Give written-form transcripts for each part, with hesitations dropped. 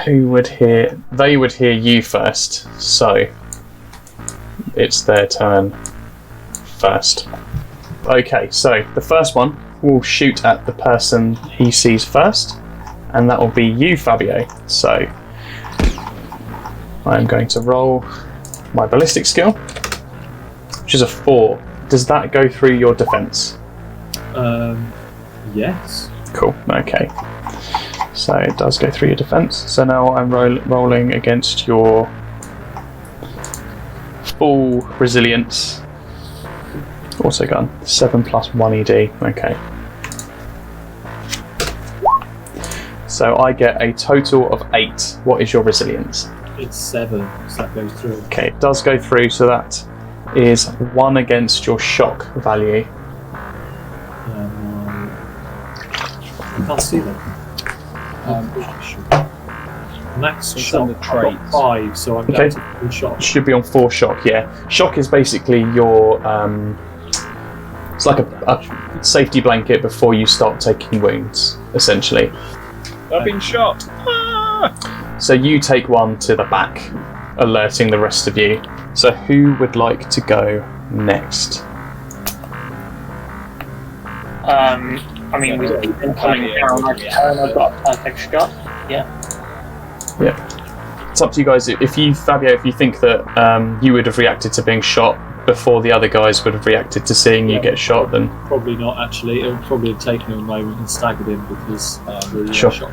Who would hear? They would hear you first, so it's their turn first. Okay, so the first one will shoot at the person he sees first, and that will be you, Fabio. So I'm going to roll my ballistic skill, which is a 4. Does that go through your defense? Yes. Cool, okay. So it does go through your defense. So now I'm rolling against your full resilience. Also gun. 7 plus 1 ED. Okay. So I get a total of 8. What is your resilience? It's 7, so that goes through. Okay, it does go through, so that is 1 against your shock value. I can't see them. Max shock, under traits. I've got 5, so I'm down to 4 shock. Should be on 4 shock, yeah. Shock is basically your... it's like a safety blanket before you start taking wounds, essentially. I've been shot! Ah! So you take 1 to the back, alerting the rest of you. So who would like to go next? I mean, we've been coming down. I've got a perfect shot. Yeah. It's up to you guys. If you, Fabio, if you think that you would have reacted to being shot before the other guys would have reacted to seeing you get shot, then Probably not, actually. It would probably have taken him a moment and staggered him because the Sure. shot.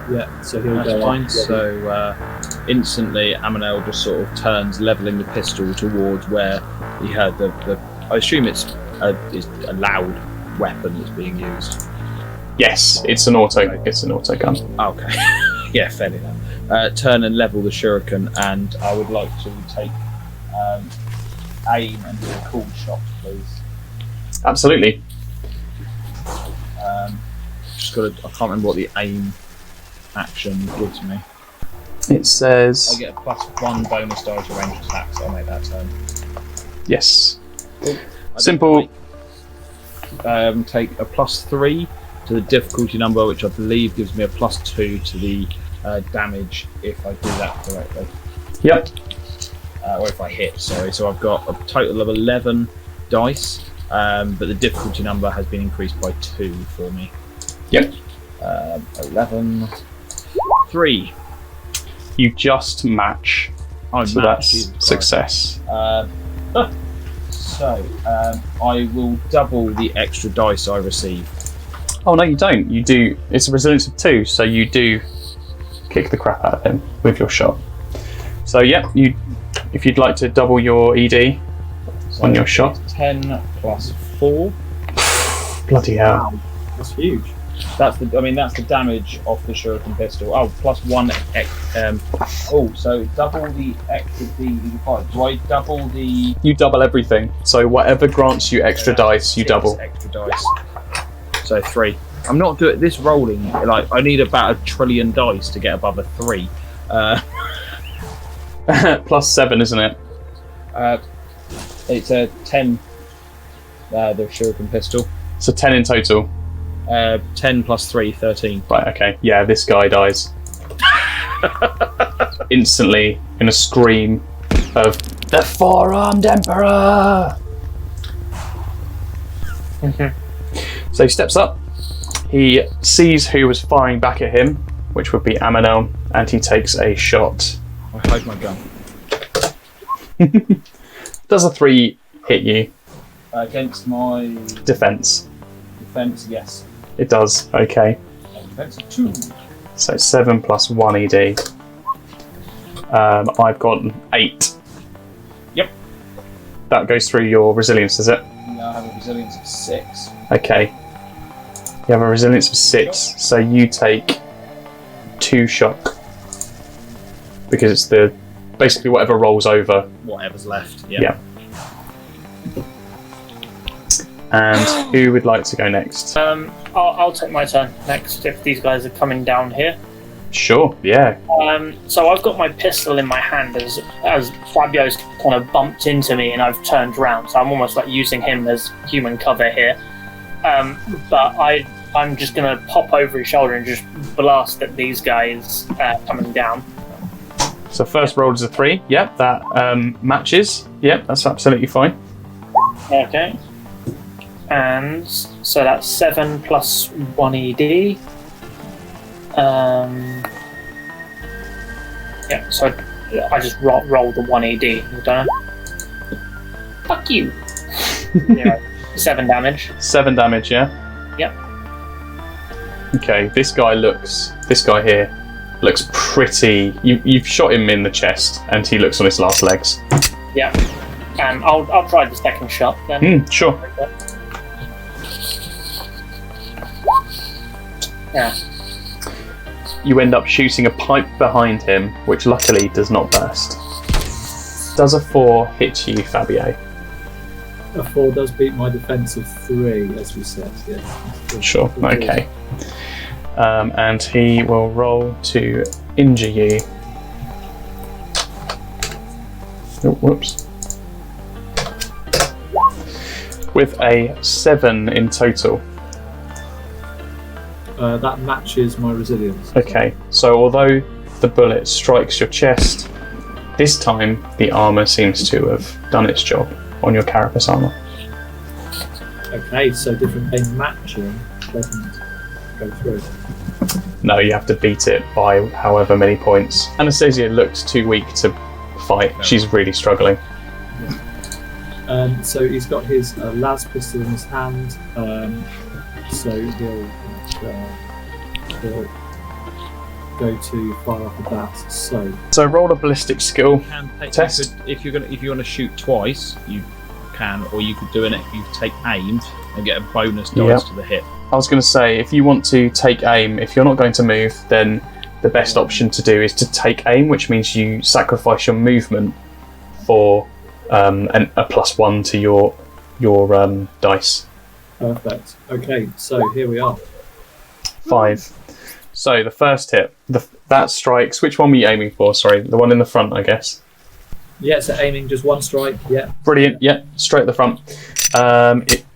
Yeah, so he'll That's go fine. on. So instantly, Amonel just sort of turns, levelling the pistol towards where he heard the. I assume it's a loud weapon that's being used. yes, it's an auto gun. Okay. Yeah, fair enough. Turn and level the shuriken, and I would like to take aim and do a cool shot, please. Absolutely. Just got I can't remember what the aim action gives me. It says I get a +1 bonus die to range attacks. I'll make that turn. yes. I Simple. Take a +3 to the difficulty number, which I believe gives me a +2 to the damage if I do that correctly. Yep. Or if I hit, sorry. So I've got a total of 11 dice, but the difficulty number has been increased by 2 for me. Yep. 11. 3. You just match. I So match, that's Jesus Christ. success. So I will double the extra dice I receive. Oh no, you don't. You do. It's a resilience of 2, so you do kick the crap out of him with your shot. So yeah, if you'd like to double your ED on your shot. 10 plus 4. Bloody hell. That's huge. That's the damage off the shuriken pistol. Oh, +1. So double the extra D5. Do I double the? You double everything. So whatever grants you extra dice, you 6 double. extra dice. So 3. I'm not doing this rolling. Like I need about 1 trillion dice to get above a 3. +7, isn't it? It's a 10. The shuriken pistol. So 10 in total. 10 plus 3, 13. Right. Okay. Yeah, this guy dies instantly in a scream of the four-armed emperor. So he steps up. He sees who was firing back at him, which would be Amonel, and he takes a shot. I hide my gun. Does a 3 hit you? Against my Defense. defense, yes. It does. Okay. Defense of 2. So 7 plus 1 ED. I've got 8. Yep. That goes through your resilience, is it? Now I have a resilience of 6. Okay. You have a resilience of 6, so you take 2 shock. Because it's basically whatever rolls over. Whatever's left. Yeah. Yeah. And who would like to go next? I'll take my turn next if these guys are coming down here. Sure, yeah. So I've got my pistol in my hand as Fabio's kind of bumped into me and I've turned around, so I'm almost like using him as human cover here. But I I'm just gonna pop over his shoulder and just blast at these guys coming down. So first roll is a 3. Yep, that matches. Yep, that's absolutely fine. Okay. And so that's 7 plus 1 ED. Yeah, so I just roll the 1 ED, don't I? Fuck you! 7 damage. 7 damage, yeah? Yep. Okay, this guy here looks pretty... You've shot him in the chest, and he looks on his last legs. Yeah. And I'll try the second shot then. Sure. Yeah. You end up shooting a pipe behind him, which luckily does not burst. Does a 4 hit you, Fabio? A 4 does beat my defense of 3, as we said. Yeah. Sure, okay. And he will roll to injure you. Oh, whoops. With a 7 in total. That matches my resilience. Okay, so although the bullet strikes your chest, this time the armour seems to have done its job on your carapace armour. Okay, so different game matching doesn't go through. No, you have to beat it by however many points. Anastasia looks too weak to fight. She's really struggling. So he's got his las pistol in his hand. So he'll go to fire off of that. So roll a ballistic skill test. If you want to shoot twice, you can, or you could do it. You take aim and get a bonus dice to the hit. I was going to say, if you want to take aim, if you're not going to move, then the best option to do is to take aim, which means you sacrifice your movement for a +1 to your dice. Perfect. Okay, so here we are. 5. So the first hit, that strikes. Which one were you aiming for? Sorry, the one in the front, I guess. Yeah, so aiming just one strike. Yeah. Brilliant. Yeah, straight at the front.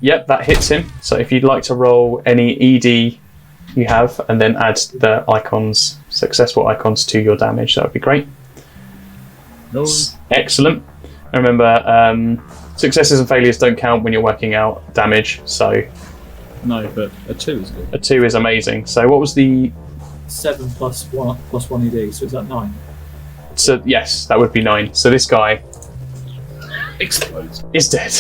Yep, that hits him. So if you'd like to roll any ED you have, and then add the successful icons to your damage, that would be great. No. Excellent. And remember, successes and failures don't count when you're working out damage. So no, but a 2 is good. A 2 is amazing. So what was the 7 plus 1 ED? So is that 9? So yes, that would be 9. So this guy explodes. Is dead.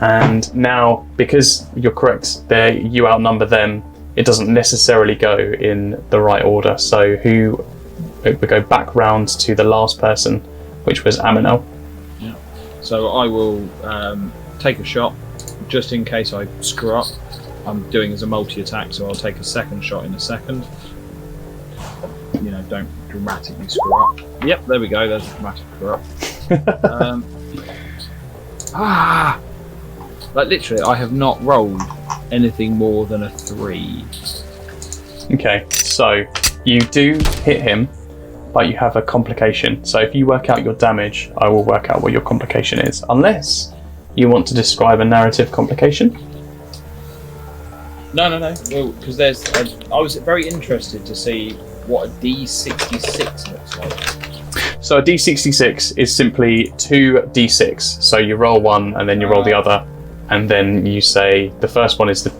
And now, because you're correct, you outnumber them. It doesn't necessarily go in the right order. So we go back round to the last person, which was Amonel. Yeah. So I will take a shot, just in case I screw up. I'm doing as a multi-attack, so I'll take a second shot in a second. Don't dramatically screw up. Yep, there we go. There's a dramatic screw up. Like literally, I have not rolled anything more than a 3. Okay, so you do hit him, but you have a complication. So if you work out your damage, I will work out what your complication is. Unless you want to describe a narrative complication. No. Well, because I was very interested to see what a D66 looks like. So a D66 is simply 2 D6. So you roll one and then you roll the other, and then you say the first one is the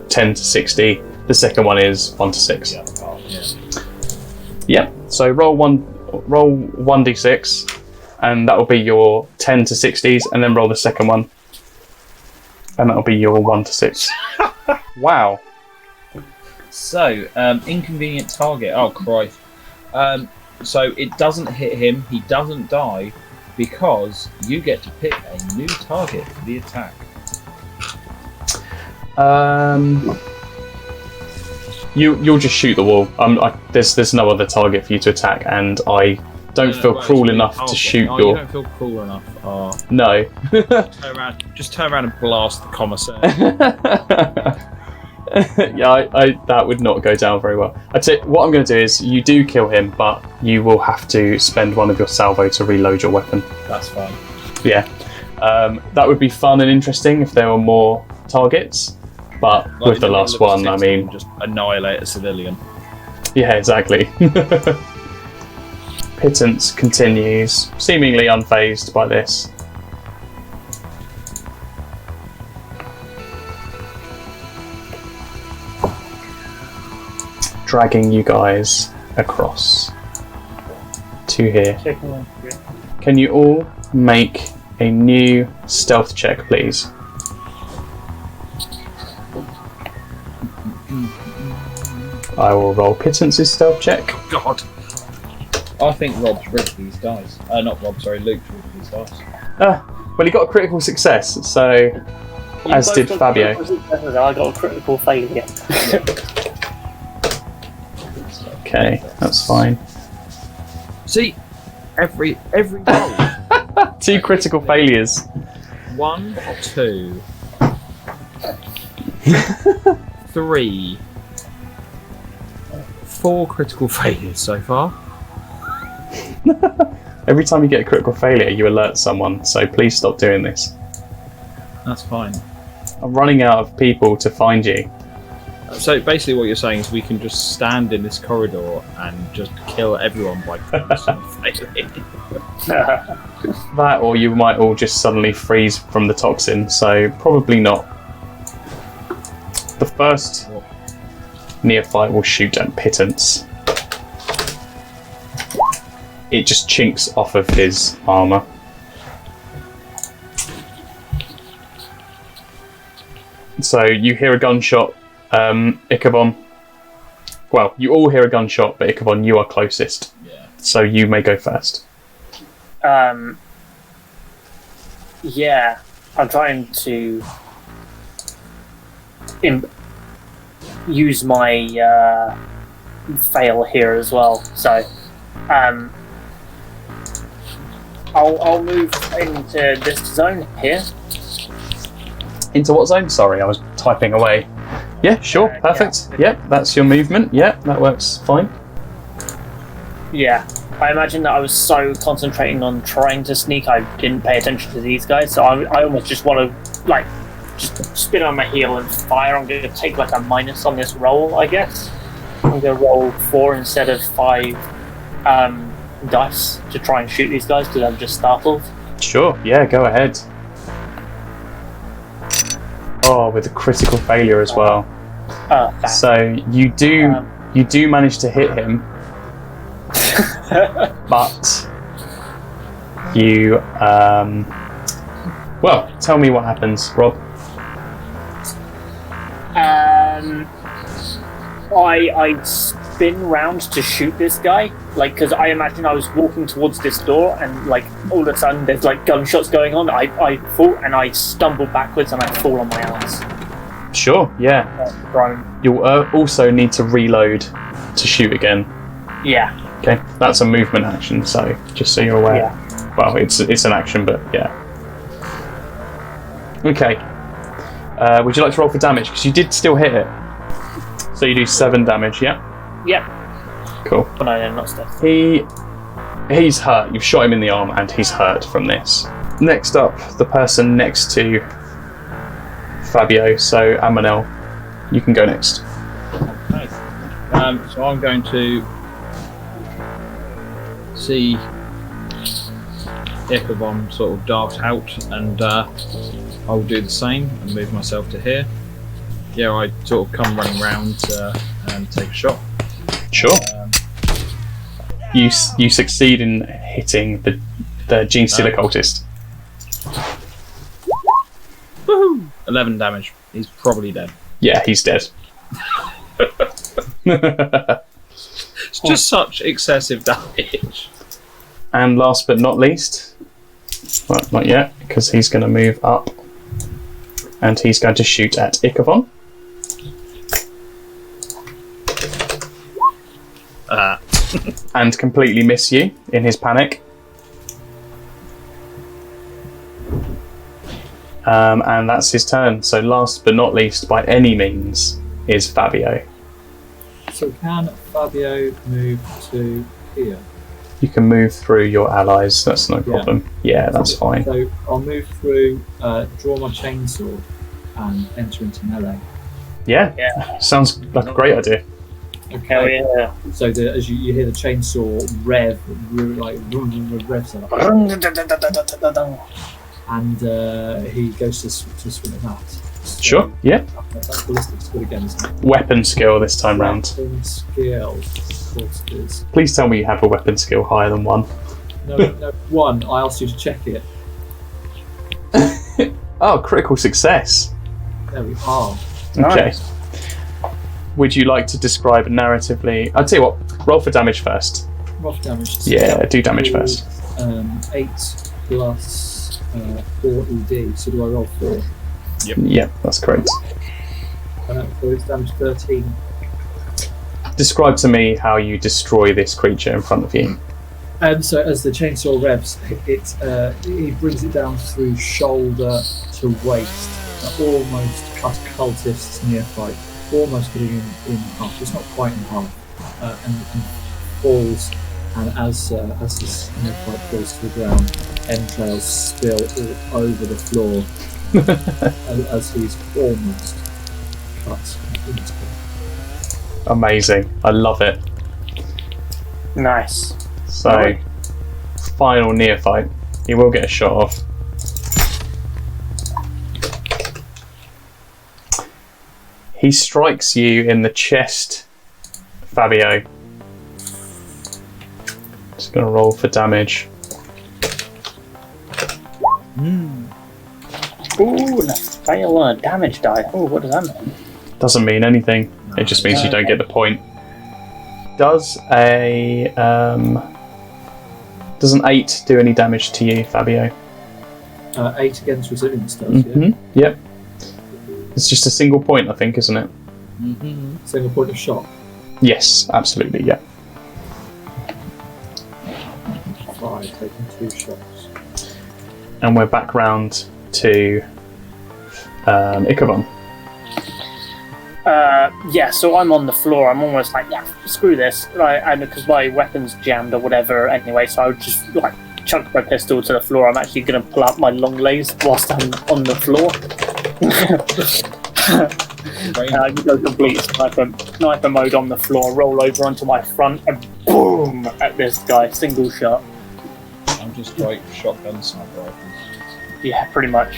10 to 60. The second one is 1 to 6. Yep. So roll 1d6, and that will be your 10 to 60s, and then roll the second one, and that will be your 1 to 6. Wow. So inconvenient target. Oh Christ. So it doesn't hit him. He doesn't die because you get to pick a new target for the attack. You'll just shoot the wall. There's no other target for you to attack, and I don't feel cruel enough to shoot your... your... You don't feel cruel enough. No. Just turn around and blast the commissar. Yeah, that would not go down very well. I'd say what I'm going to do is you do kill him, but you will have to spend one of your salvo to reload your weapon. That's fine. Yeah. That would be fun and interesting if there were more targets, but Like with in the middle last of a one, I city, mean, just annihilate a civilian. yeah, exactly. Pittance continues, seemingly unfazed by this. Dragging you guys across to here. Can you all make a new stealth check, please? I will roll Pittance's stealth check. God. I think Rob's rigged these dice. Not Rob, sorry, Luke's rigged these dice. Well, he got a critical success, so as did Fabio. I got a critical failure. Okay, that's fine. See, every roll. 2 critical failures. 1, 2, 3, 4 critical failures so far. Every time you get a critical failure, you alert someone, so please stop doing this. That's fine. I'm running out of people to find you. So basically what you're saying is we can just stand in this corridor and just kill everyone by constantly failing. That, or you might all just suddenly freeze from the toxin, so probably not. The first neophyte will shoot at Pittance. It just chinks off of his armour. So you hear a gunshot, Icavon. Well, you all hear a gunshot, but Icavon, you are closest. Yeah. So you may go first. Yeah, I'm trying to use my fail here as well. So, I'll move into this zone here. Into what zone? Sorry, I was typing away. Yeah, sure, perfect. Yeah. Yep, that's your movement. Yep, that works fine. Yeah, I imagine that I was so concentrating on trying to sneak, I didn't pay attention to these guys. So I almost just want to just spin on my heel and fire. I'm going to take like a minus on this roll, I guess. I'm going to roll 4 instead of 5 dice to try and shoot these guys because I'm just startled. Sure, yeah, go ahead. Oh, with a critical failure as well. So you do manage to hit him, but you well, tell me what happens, Rob. I spin round to shoot this guy, because I imagine I was walking towards this door, and all of a sudden there's gunshots going on. I fall and I stumble backwards and I fall on my ass. Sure, yeah. You'll also need to reload to shoot again. Yeah. Okay, that's a movement action, so just so you're aware. Yeah. Well, it's an action, but yeah. Okay. Would you like to roll for damage? Because you did still hit it. So you do 7 damage, yeah? Yep. Cool. Oh, no, not stuff. He's hurt. You've shot him in the arm and he's hurt from this. Next up, the person next to Fabio, so Amonel, you can go next. Okay. So I'm going to see Icavon sort of dart out, and I'll do the same and move myself to here. Yeah, I sort of come running round and take a shot. Sure. You succeed in hitting the Gene Stealer cultist. Woohoo! 11 damage. He's probably dead. Yeah, he's dead. It's just such excessive damage. And last but not least, well, not yet, because he's going to move up and he's going to shoot at Icavon. And completely miss you in his panic. And that's his turn. So last but not least, by any means, is Fabio. So can Fabio move to here? You can move through your allies, that's no problem. Yeah, that's fine. So I'll move through, draw my chainsaw, and enter into melee. Yeah. Sounds like a great idea. Okay. Hell yeah. So as you hear the chainsaw revs up, and he goes to swing at that. So Sure. Yeah. That's ballistic skill again, isn't it? Weapon skill this time round. Weapon skill, of course it is. Please tell me you have a weapon skill higher than 1. No, 1. I asked you to check it. Oh, critical success. There we are. Okay. Nice. Would you like to describe narratively? I'll tell you what. Roll for damage first. Rough damage. Yeah, do damage first. 8 plus 4 ED. So do I roll 4? Yep, that's correct. So it's damage 13. Describe to me how you destroy this creature in front of you. And so as the chainsaw revs, he brings it down through shoulder to waist, almost cut a cultist's neophyte, almost getting him in half. It's not quite in half, and falls. And as this neophyte falls to the ground, entrails spill all over the floor as he's almost cut into it. Amazing. I love it. Nice. So, final neophyte. You will get a shot off. He strikes you in the chest, Fabio. Just going to roll for damage. Ooh, and a fail on a damage die. Oh, what does that mean? Doesn't mean anything. It just means you don't get the point. Does an 8 do any damage to you, Fabio? 8 against resilience does, Yep. It's just a single point, I think, isn't it? Single point of shock. Yes, absolutely, yeah. 5, taking 2 shots. And we're back round to Icavon. Yeah, so I'm on the floor. I'm almost like, yeah, screw this. And because my weapon's jammed or whatever anyway, so I would just like chuck my pistol to the floor. I'm actually going to pull out my long legs whilst I'm on the floor. Go complete sniper mode on the floor, roll over onto my front, and boom at this guy, single shot. I'm just like shotgun sniper rifles. Yeah, pretty much.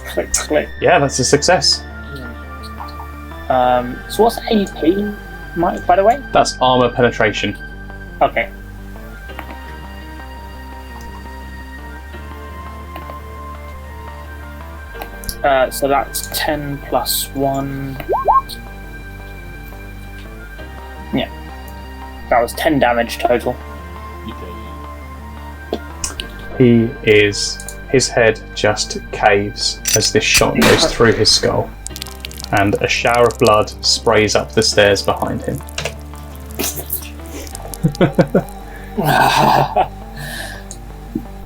Click, click. Yeah, that's a success. So what's AP, Mike, by the way? That's armor penetration. Okay. So that's 10 plus 1. Yeah. That was 10 damage total. His head just caves as this shot goes through his skull, and a shower of blood sprays up the stairs behind him.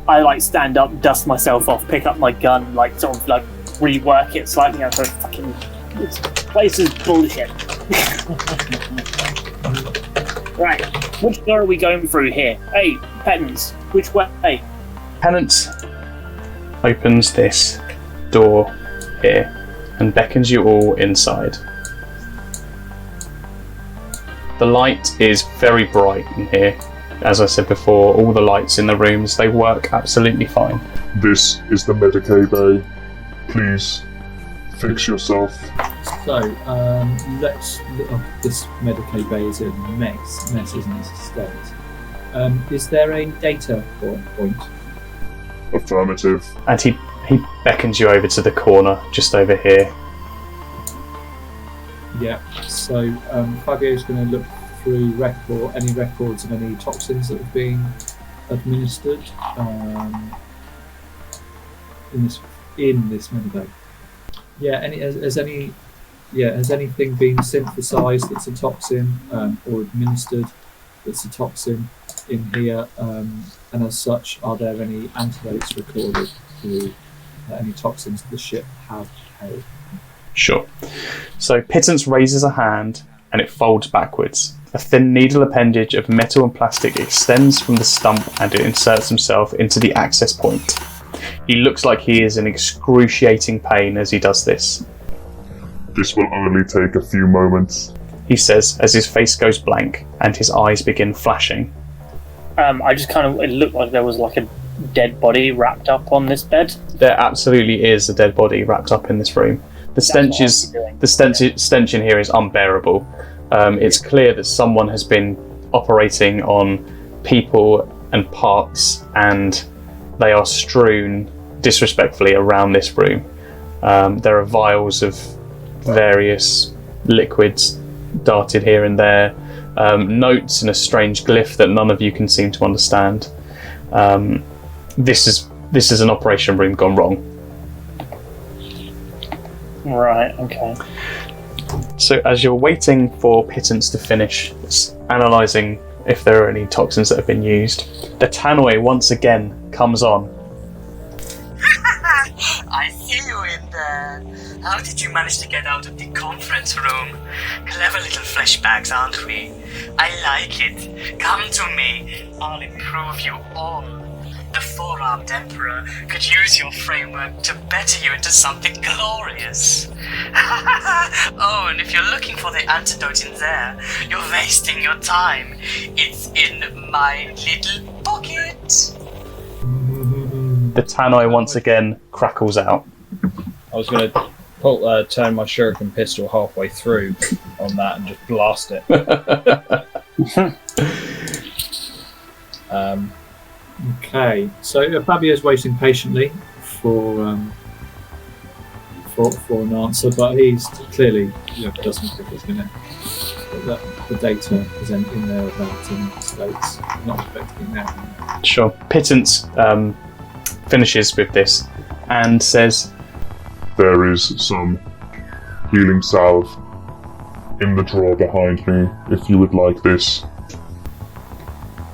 I like stand up, dust myself off, pick up my gun, like sort of like rework it slightly. I'm so fucking. This place is bullshit. Right, which door are we going through here? Hey, Pettins, which way? Hey. Penance opens this door here and beckons you all inside. The light is very bright in here. As I said before, all the lights in the rooms, they work absolutely fine. This is the Medicaid bay. Please fix yourself. So, let's. This Medicaid bay is a mess, isn't it? State. Is there a data point? Affirmative. And he beckons you over to the corner, just over here. Yeah. So, Fabio's going to look through any records of any toxins that have been administered in this Medicaid. Yeah. Has anything been synthesized that's a toxin or administered that's a toxin in here? And as such, are there any antidotes recorded to any toxins the ship have held? Sure. So Pittance raises a hand and it folds backwards. A thin needle appendage of metal and plastic extends from the stump and it inserts himself into the access point. He looks like he is in excruciating pain as he does this. This will only take a few moments. He says as his face goes blank and his eyes begin flashing. I just it looked like there was like a dead body wrapped up on this bed. There absolutely is a dead body wrapped up in this room. The stench in here is unbearable. It's clear that someone has been operating on people and parts, and they are strewn disrespectfully around this room. There are vials of various liquids darted here and there, notes and a strange glyph that none of you can seem to understand. This is an operation room gone wrong. Right, okay. So as you're waiting for Pittance to finish analysing if there are any toxins that have been used, the tannoy once again comes on. I see you in there. How did you manage to get out of the conference room? Clever little flesh bags, aren't we? I like it. Come to me. I'll improve you all. The four-armed emperor could use your framework to better you into something glorious. Oh, and if you're looking for the antidote in there, you're wasting your time. It's in my little pocket. The tannoy once again crackles out. I was going to turn my shuriken pistol halfway through on that and just blast it. Okay, so Fabio's waiting patiently for an answer, but he's clearly doesn't think he's going to. The data is in there about in states, not expecting that. Sure. Pittance finishes with this and says, There is some healing salve in the drawer behind me, if you would like this.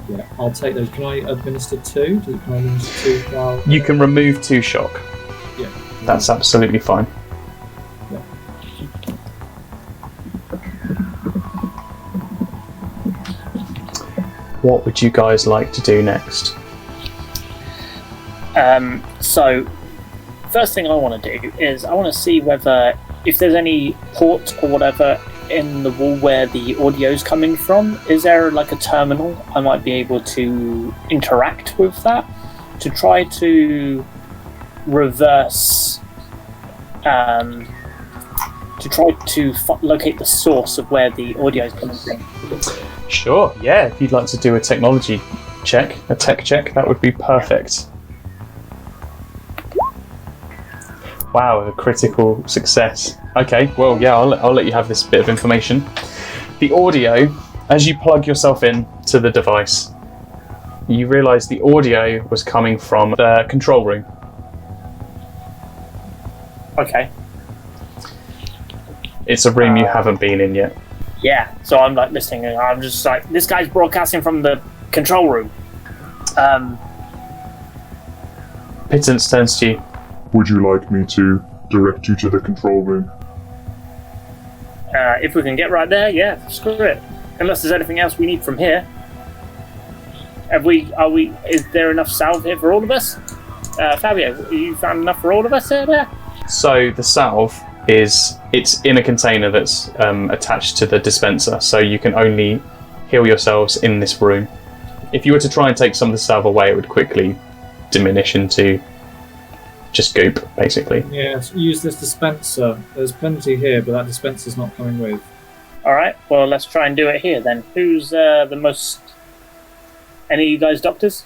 Yeah, I'll take those. Can I administer two? Can I administer two while... you can remove 2 shock. Yeah. That's absolutely fine. Yeah. What would you guys like to do next? So, first thing I want to do is I want to see whether if there's any port or whatever in the wall where the audio's coming from. Is there like a terminal I might be able to interact with that to try to reverse, to try to locate the source of where the audio is coming from? Sure, yeah. If you'd like to do a technology check, a tech check, that would be perfect. Wow, a critical success. Okay, well, yeah, I'll let you have this bit of information. The audio, as you plug yourself in to the device, you realise the audio was coming from the control room. Okay. It's a room you haven't been in yet. Yeah, so I'm like listening and I'm just like, this guy's broadcasting from the control room. Pittance turns to you. Would you like me to direct you to the control room? If we can get right there, yeah, screw it. Unless there's anything else we need from here. Is there enough salve here for all of us? Fabio, have you found enough for all of us there? So the salve it's in a container that's attached to the dispenser, so you can only heal yourselves in this room. If you were to try and take some of the salve away, it would quickly diminish into just goop, basically. Yeah, so use this dispenser. There's plenty here, but that dispenser's not coming with. Alright, well, let's try and do it here then. Who's the most... Any of you guys doctors?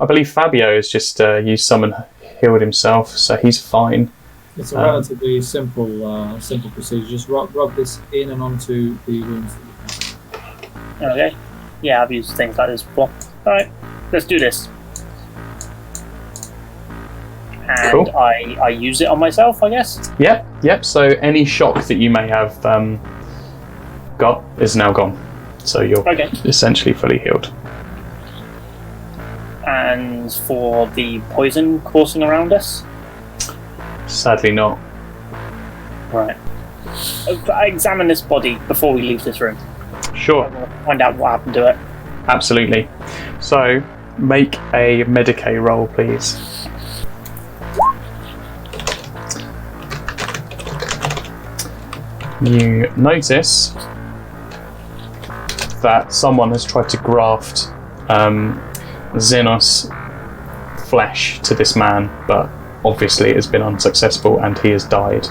I believe Fabio has just used some and healed himself, so he's fine. It's a relatively simple procedure. Just rub this in and onto the wounds that you have. Okay. Yeah, I've used things like this before. Alright, let's do this. And Cool. I use it on myself, I guess? Yep. So any shock that you may have got is now gone. So you're essentially fully healed. And for the poison coursing around us? Sadly not. Right. examine this body before we leave this room. Sure. I want to find out what happened to it. Absolutely. So, make a Medicae roll, please. You notice that someone has tried to graft Xenos flesh to this man, but obviously it has been unsuccessful and he has died.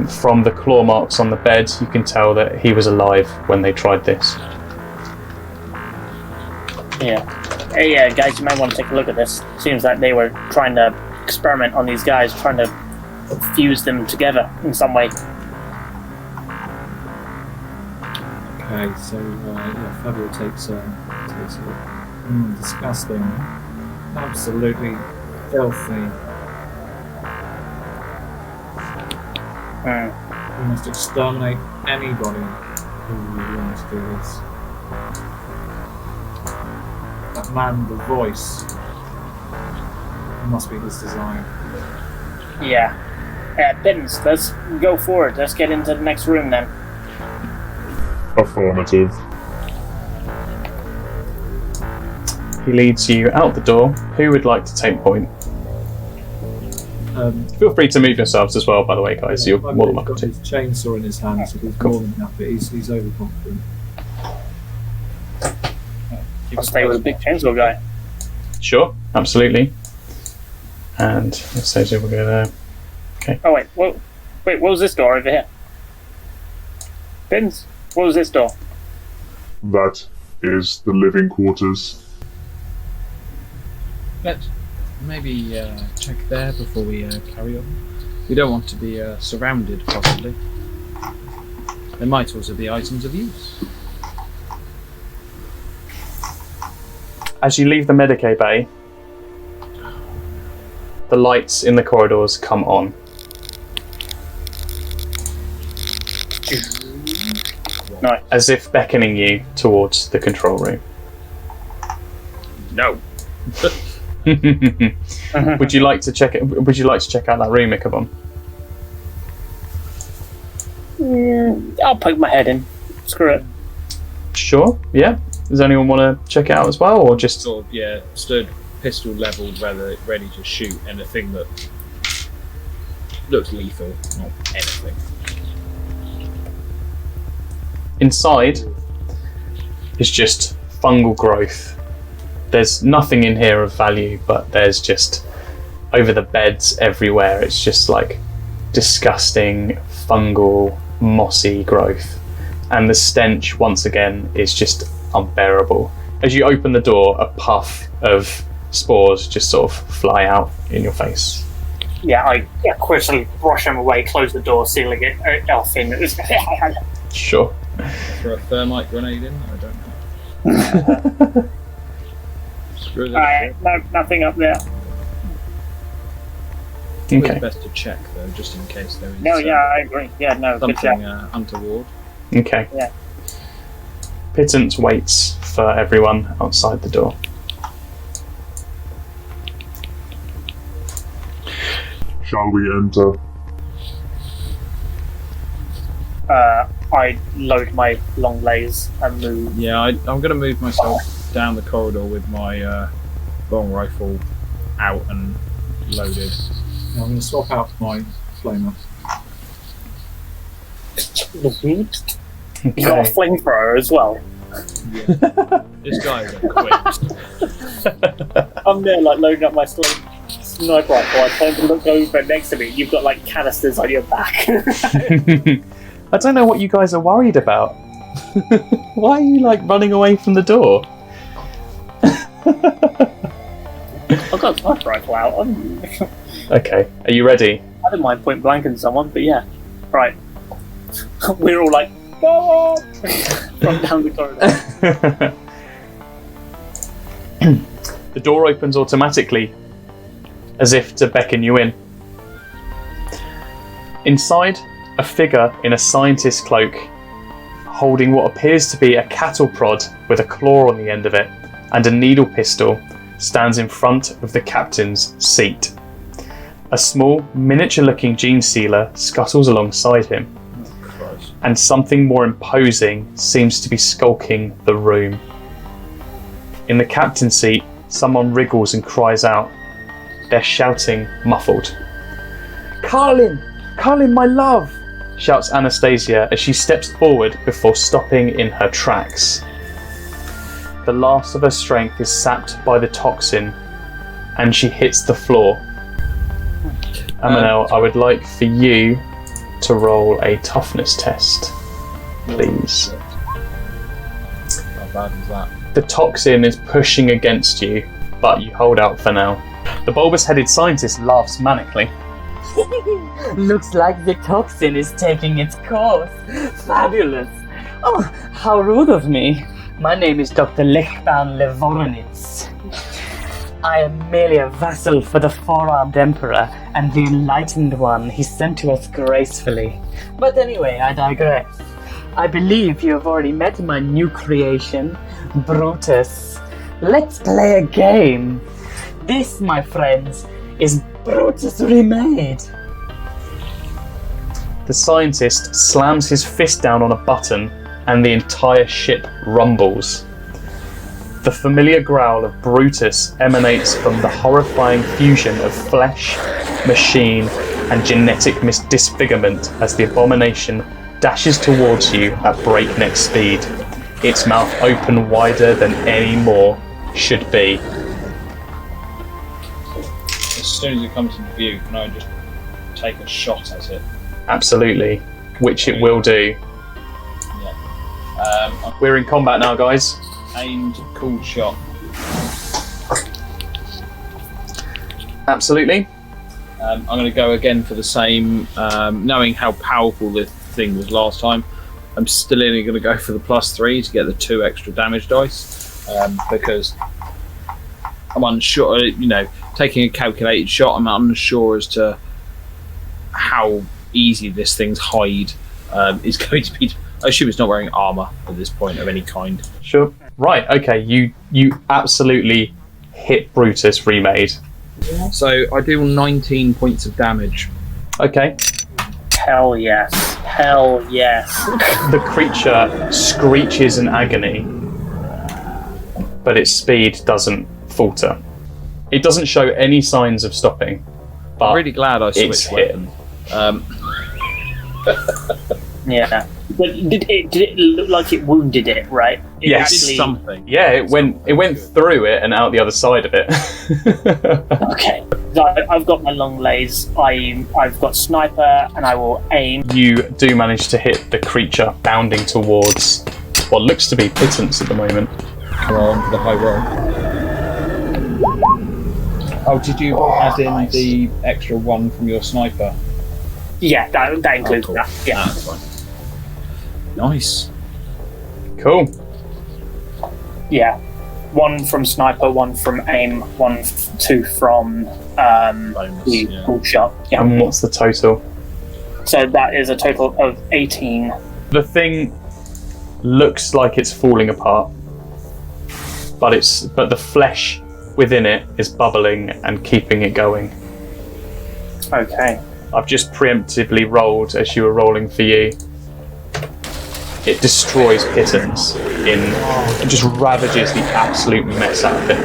From the claw marks on the bed, you can tell that he was alive when they tried this. Yeah. Hey, guys, you might want to take a look at this. Seems like they were trying to experiment on these guys, trying to fuse them together in some way. Okay, so Fabio takes a look. Disgusting. Absolutely filthy. We must exterminate anybody who wants to do this. That man, the voice, must be his design. Yeah. Pittance, let's go forward. Let's get into the next room then. Affirmative. He leads you out the door. Who would like to take point? Feel free to move yourselves as well, by the way, guys. You're more than welcome to. He's got his chainsaw in his hand, so he's more than happy. He's overconfident. I'll stay with the big chainsaw guy. Sure, absolutely. And Anastasia will go there. Okay. Oh, wait, what was this door over here? Pittance, what was this door? That is the living quarters. Let's maybe check there before we carry on. We don't want to be surrounded, possibly. There might also be items of use. As you leave the Medicae bay, the lights in the corridors come on. Nice. As if beckoning you towards the control room. No. Would you like to check it? Would you like to check out that room, Icavon? I'll poke my head in. Screw it. Sure. Yeah. Does anyone want to check it out as well, or just Sort of, stood pistol levelled, ready to shoot anything that looks lethal, not anything. inside? Is just fungal growth. There's nothing in here of value, but there's just over the beds everywhere. It's just like disgusting fungal, mossy growth, and the stench once again is just unbearable. As you open the door, a puff of spores just sort of fly out in your face. Yeah, I quickly brush them away, close the door, sealing it off in. Sure. Throw a thermite grenade in? I don't know. Screw that. No, nothing up there. It's Okay. best to check though, just in case there is No, yeah, I agree. Yeah, no, good something job. untoward. Okay. Yeah. Pittance waits for everyone outside the door. Shall we enter? I load my long lays and move. Yeah, I'm going to move myself down the corridor with my long rifle out and loaded. Now I'm going to swap out my flamer. You got a flamethrower as well. Yeah. This guy is equipped. I'm there, like loading up my sniper rifle. I turn to look over next to me. You've got like canisters on your back. I don't know what you guys are worried about. Why are you like running away from the door? I've got a sniper rifle out. Okay, are you ready? I don't mind point blanking someone, but yeah. Right. We're all like, go on! From down the corridor. The door opens automatically, as if to beckon you in. Inside, a figure in a scientist's cloak, holding what appears to be a cattle prod with a claw on the end of it and a needle pistol, stands in front of the captain's seat. A small, miniature-looking gene sealer scuttles alongside him, and something more imposing seems to be skulking the room. In the captain's seat, someone wriggles and cries out. They're shouting, muffled. Carlin! Carlin, my love! Shouts Anastasia as she steps forward before stopping in her tracks. The last of her strength is sapped by the toxin, and she hits the floor. Amonel, I would like for you to roll a toughness test, please. How bad is that? The toxin is pushing against you, but you hold out for now. The bulbous-headed scientist laughs manically. Looks like the toxin is taking its course. Fabulous. Oh, how rude of me. My name is Dr. Lechban Levoronitz. I am merely a vassal for the four-armed emperor and the enlightened one he sent to us gracefully. But anyway, I digress. I believe you have already met my new creation, Brutus. Let's play a game. This, my friends, is Brutus Remade. The scientist slams his fist down on a button and the entire ship rumbles. The familiar growl of Brutus emanates from the horrifying fusion of flesh, machine, and genetic disfigurement as the abomination dashes towards you at breakneck speed, its mouth open wider than any more should be. As soon as it comes into view, can I just take a shot at it? Absolutely, which it will do. Yeah. We're in combat now, guys. Aimed, cool shot. Absolutely. I'm going to go again for the same, knowing how powerful the thing was last time. I'm still only going to go for the +3 to get the 2 extra damage dice, because I'm unsure, taking a calculated shot, I'm unsure as to how easy this thing's hide is going to be. I assume it's not wearing armour at this point of any kind. Sure. Right, okay, you absolutely hit Brutus Remade. So I deal 19 points of damage. Okay. Hell yes. Hell yes. The creature screeches in agony, but its speed doesn't falter. It doesn't show any signs of stopping, but I'm really glad I it's switched hit. weapon. Yeah. But did it look like it wounded it, right? It Yes. actually- Something. Yeah, it went through it and out the other side of it. Okay. So I've got my long lays. I've got sniper, and I will aim. You do manage to hit the creature bounding towards what looks to be pittance at the moment. Come on, the high roll. Oh, did you add in nice. the extra 1 from your sniper? Yeah, that includes cool. that. Yeah. That's fine. Nice. Cool. Yeah. 1 from sniper, 1 from aim, 2 from Bonus, the yeah. cool shot. Yeah. And what's the total? So that is a total of 18. The thing looks like it's falling apart, but the flesh within it is bubbling and keeping it going. Okay. I've just preemptively rolled as you were rolling for you. It destroys pittance it just ravages the absolute mess out of it.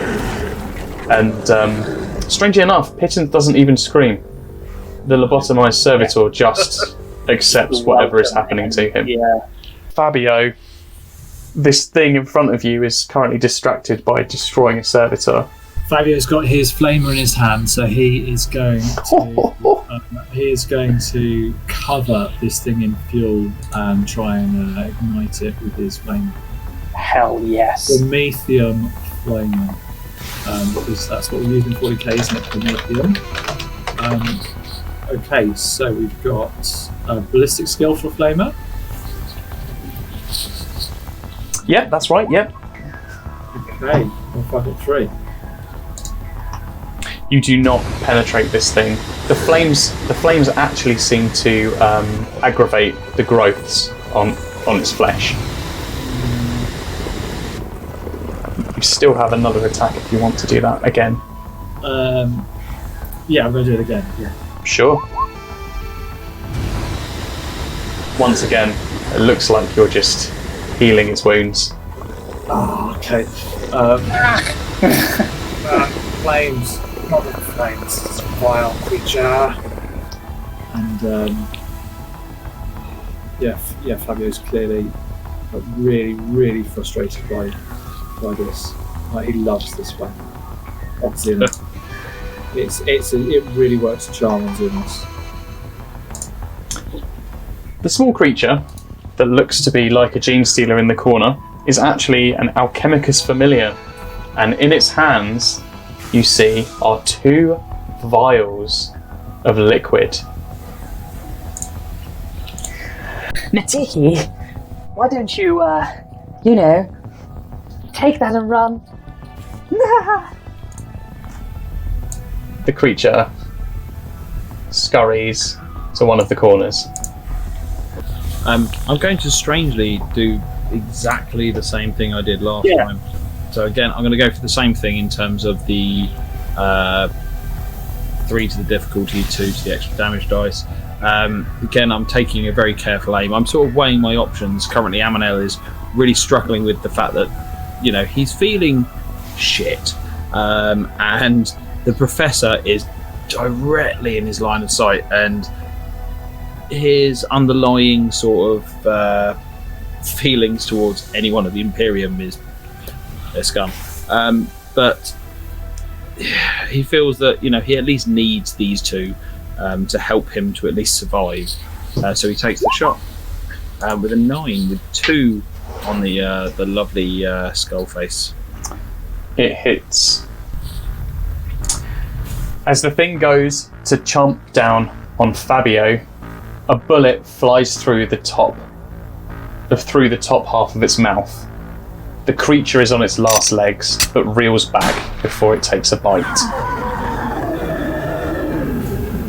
And strangely enough, pittance doesn't even scream. The lobotomized servitor just accepts whatever is happening to him. Yeah. Fabio, this thing in front of you is currently distracted by destroying a servitor. Fabio's got his flamer in his hand, so he is going to cover this thing in fuel and try and ignite it with his flamer. Hell yes. Promethium flamer, because that's what we're using 40k, isn't it? Promethium. Okay, so we've got a ballistic skill for flamer. Yep, that's right, yep. Okay, I've got 3. You do not penetrate this thing. The flames actually seem to aggravate the growths on its flesh. You still have another attack if you want to do that again. Yeah, I'm going to do it again. Yeah. Sure. Once again, it looks like you're just healing its wounds. Oh, okay. Flames. Not the flames. It's a vile creature. And yeah, Fabio's clearly really, really frustrated by this. Like, he loves this weapon. That's in. It really works a charm on Xenos. The small creature that looks to be like a gene stealer in the corner is actually an Alchemicus familiar, and in its hands you see are 2 vials of liquid. Natiki, why don't you, take that and run? The creature scurries to one of the corners. I'm going to strangely do exactly the same thing I did last time. So again, I'm going to go for the same thing in terms of the 3 to the difficulty, 2 to the extra damage dice. Again, I'm taking a very careful aim. I'm sort of weighing my options. Currently, Amonel is really struggling with the fact that, he's feeling shit. And the Professor is directly in his line of sight, and his underlying sort of feelings towards anyone of the Imperium is their scum. But he feels that, he at least needs these 2 to help him to at least survive. So he takes the shot with a 9 with 2 on the lovely skull face. It hits. As the thing goes to chomp down on Fabio, a bullet flies through the top half of its mouth. The creature is on its last legs, but reels back before it takes a bite.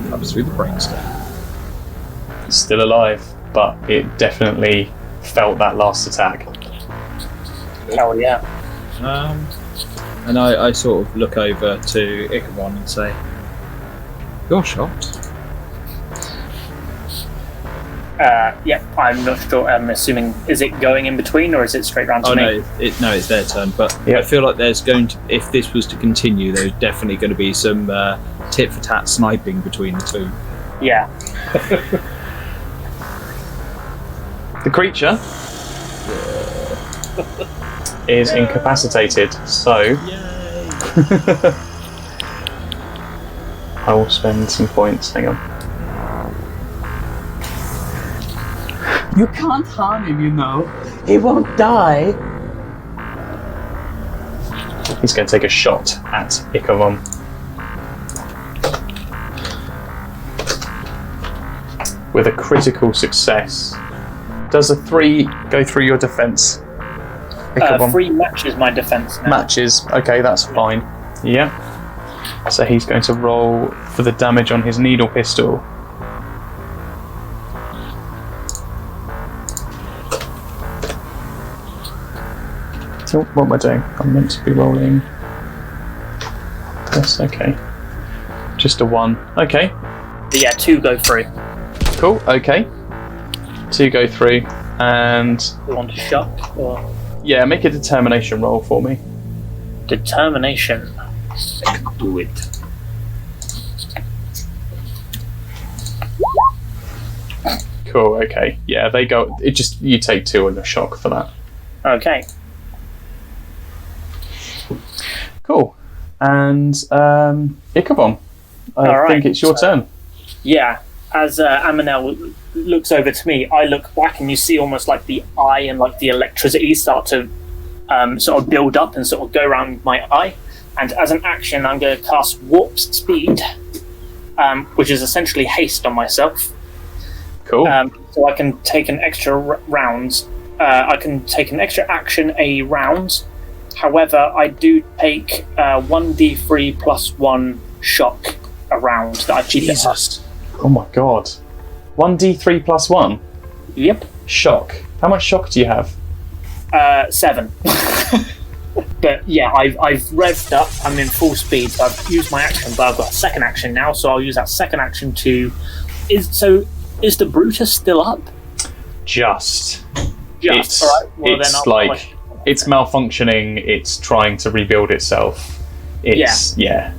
Comes through the brainstem. It's still alive, but it definitely felt that last attack. Hell yeah. And I sort of look over to Icavon and say, "You're shot." Yeah, I'm not sure. I'm assuming, is it going in between or is it straight round to me? No, it's their turn. But Yeah. I feel like there's going to, if this was to continue, there's definitely going to be some tit for tat sniping between the 2. Yeah. The creature is incapacitated, so I will spend some points. Hang on. You can't harm him, He won't die. He's going to take a shot at Icavon. With a critical success. Does a 3 go through your defense? Icavon? 3 matches my defense now. Matches. Okay, that's fine. Yeah. So he's going to roll for the damage on his needle pistol. So what am I doing? I'm meant to be rolling. Yes, okay. Just a 1. Okay. But yeah, 2 go through. Cool, okay. 2 go through, and You want to shock or yeah, make a determination roll for me. determination? Do it. Cool, okay. Yeah, they go. It just you take 2 on your shock for that. Okay. Cool. And Icavon, I All right, think it's your turn. Yeah. As Amonel looks over to me, I look back and you see almost like the eye and like the electricity start to sort of build up and sort of go around my eye. And as an action, I'm going to cast Warp Speed, which is essentially haste on myself. Cool. So I can take an extra round. I can take an extra action a round. However, I do take 1d3 plus 1 shock a round that I keep it up. Oh my god. 1d3 plus 1? Yep. Shock. How much shock do you have? 7. But yeah, I've revved up. I'm in full speed. So I've used my action, but I've got a second action now. So I'll use that second action to. Is the Brutus still up? Just. Just. All right. Well, it's then like it's malfunctioning. It's trying to rebuild itself. It's yeah.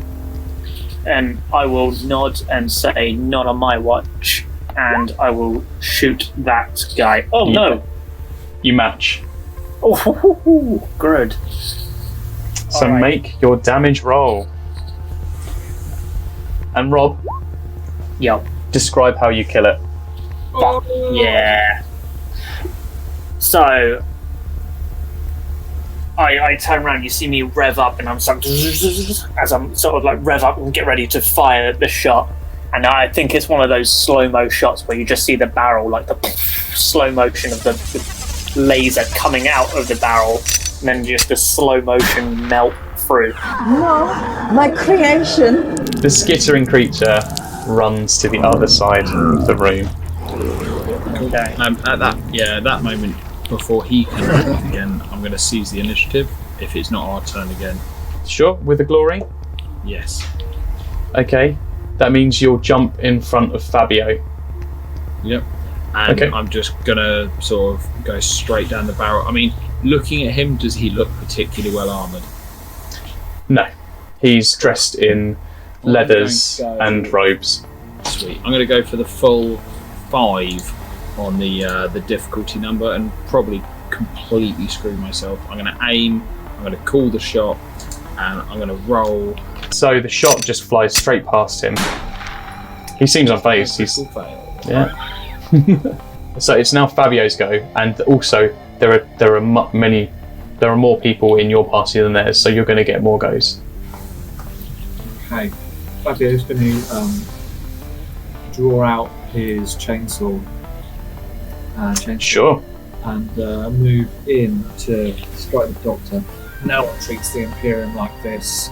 And I will nod and say, "Not on my watch," and I will shoot that guy. Oh no! You match. Oh, good. So All right. make your damage roll. And Rob, Yep. describe how you kill it. Fuck yeah. So I turn around, you see me rev up, and I'm sort of, as I'm sort of like rev up and get ready to fire the shot. And I think it's one of those slow-mo shots where you just see the barrel, like the slow motion of the laser coming out of the barrel, and then just the slow motion melt through. No, my creation. The skittering creature runs to the other side of the room. Okay. At that moment, before he can act again, I'm going to seize the initiative. If it's not our turn again, Sure, with the glory. yes. Okay, that means you'll jump in front of Fabio. Yep. And Okay. I'm just gonna sort of go straight down the barrel. I mean, looking at him, does he look particularly well armoured? No, he's dressed in leathers going to go- and robes. Sweet. I'm gonna go for the full 5 on the difficulty number and probably completely screw myself. I'm gonna aim. I'm gonna call the shot, and I'm gonna roll. So the shot just flies straight past him. He seems unfazed. He's Critical fail. yeah. So it's now Fabio's go, and also there are more people in your party than theirs, so you're going to get more goes. Okay. Fabio's going to draw out his chainsaw. Sure. And move in to strike the Doctor. No one treats the Imperium like this.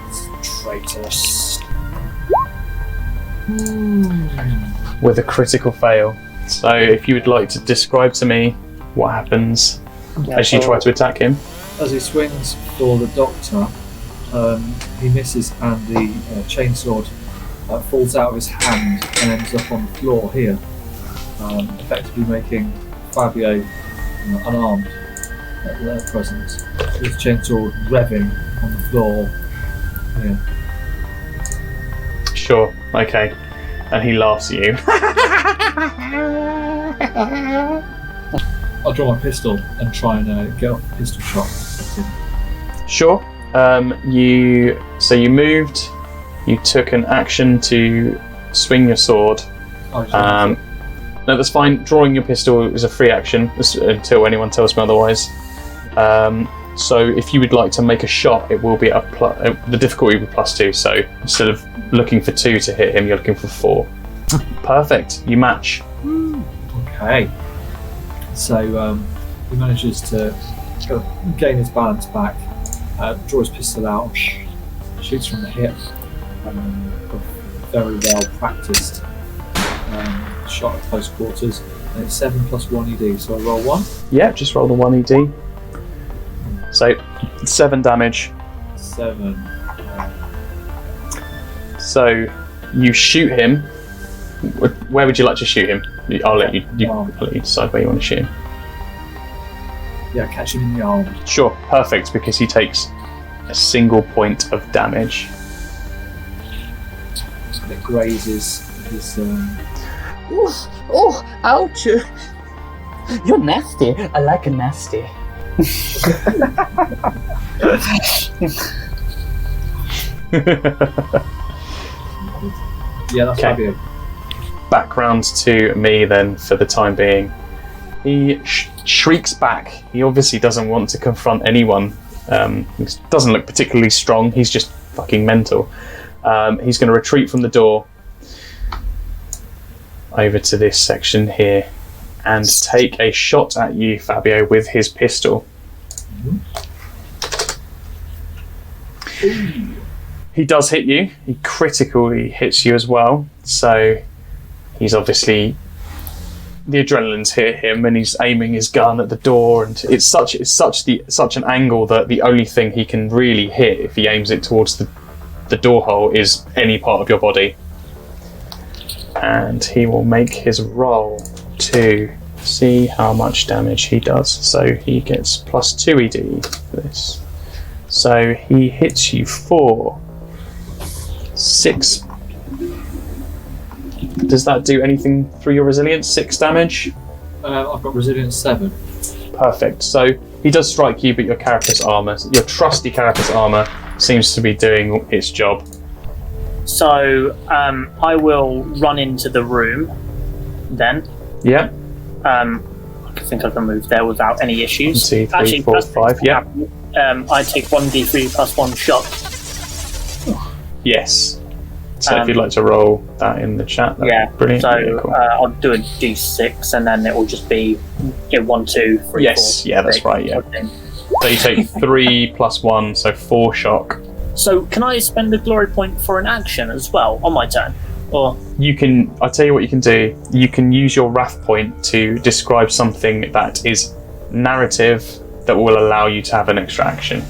It's traitorous. With a critical fail. So if you would like to describe to me what happens as you try to attack him. As he swings for the Doctor, he misses, and the chainsword falls out of his hand and ends up on the floor here, effectively making Fabio unarmed at their presence, with the chainsaw revving on the floor here. Sure, okay. And he laughs at you. I'll draw my pistol and try and get off the pistol shot. Sure. You moved. You took an action to swing your sword. No, that's fine. Drawing your pistol is a free action until anyone tells me otherwise. So if you would like to make a shot, it will be the difficulty will be +2. So instead of looking for 2 to hit him, you're looking for 4. Perfect. You match. Okay. So he manages to gain his balance back, draw his pistol out, shoots from the hip. Very well practiced shot at close quarters, and it's 7 + 1 ED. So I roll 1. Yeah, just roll the 1 ED. So 7 damage. 7. So you shoot him. Where would you like to shoot him? I'll let you decide where you want to shoot him. Yeah, catch him in the arm. Sure, perfect, because he takes a single point of damage. And it grazes his. Oh, ouch! You're nasty. I like a nasty. Yeah, that's Okay. Fabio. Background to me then for the time being. He shrieks back. He obviously doesn't want to confront anyone. He doesn't look particularly strong. He's just fucking mental. He's going to retreat from the door over to this section here and take a shot at you, Fabio, with his pistol. He does hit you. He critically hits you as well. So he's obviously the adrenaline's hit him, and he's aiming his gun at the door, and it's such an angle that the only thing he can really hit if he aims it towards the door hole is any part of your body. And he will make his roll to see how much damage he does. So he gets +2 ED for this. So he hits you for 6. Does that do anything through your resilience? 6 damage? I've got resilience 7. Perfect. So he does strike you, but your carapace armor, your trusty carapace armor, seems to be doing its job. So I will run into the room then. Yeah. I think I can move there without any issues. 1, 2, 3, 4, 5. Yeah. I take 1d3 plus 1 shot. Yes. So if you'd like to roll that in the chat, that'd be brilliant. So Yeah, cool. I'll do a d6 and then it will just be 1, 2, 3. Yes, 4, yeah, that's 6, right, yeah. So you take 3 plus 1, so 4 shock. So can I spend a glory point for an action as well on my turn? Or You can, I'll tell you what you can do. You can use your wrath point to describe something that is narrative that will allow you to have an extra action.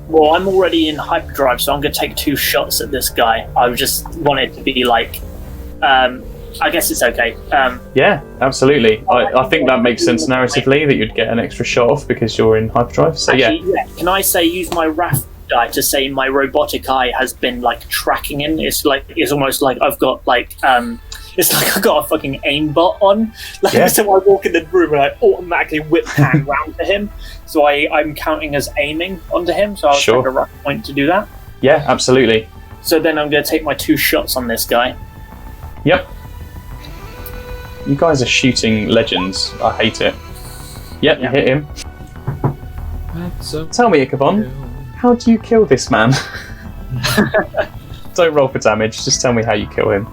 well, I'm already in hyperdrive, so I'm going to take 2 shots at this guy. I just wanted to be like, I guess it's okay. Yeah, absolutely. I think that makes sense narratively that you'd get an extra shot off because you're in hyperdrive. So Actually, can I say use my wrath die to say my robotic eye has been like tracking in? It's almost like I've got like it's like I've got a fucking aimbot on. Like, Yeah. So I walk in the room and I automatically whip hand round to him. So I'm counting as aiming onto him. So I'll Sure. take a wrath point to do that. Yeah, absolutely. So then I'm going to take my 2 shots on this guy. Yep. You guys are shooting legends. I hate it. Yep, you hit him. Tell me, Icavon, how do you kill this man? Don't roll for damage, just tell me how you kill him.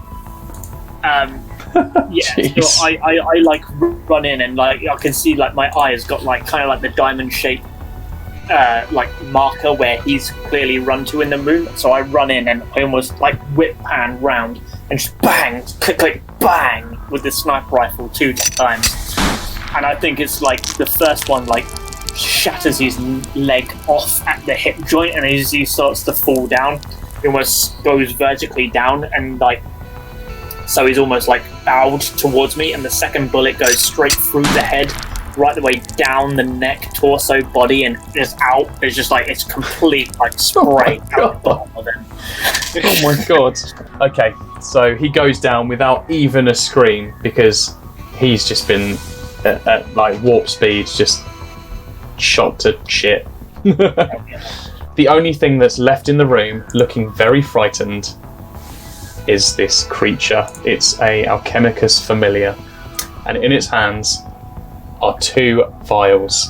Jeez. So I like run in and like I can see like my eye has got like kind of like the diamond shaped like marker where he's clearly run to in the room. So I run in and I almost like whip hand round and just bang, click, click, bang with the sniper rifle 2 times. And I think it's like the first one like shatters his leg off at the hip joint, and as he starts to fall down, he almost goes vertically down, and like so he's almost like bowed towards me, and the second bullet goes straight through the head, right the way down the neck, torso, body, and just out. It's just like it's complete like spray out the bottom of him. Oh my god. Okay, so he goes down without even a scream because he's just been at like warp speed, just shot to shit. The only thing that's left in the room, looking very frightened, is this creature. It's a Alchemicus familiar, and in its hands are 2 vials.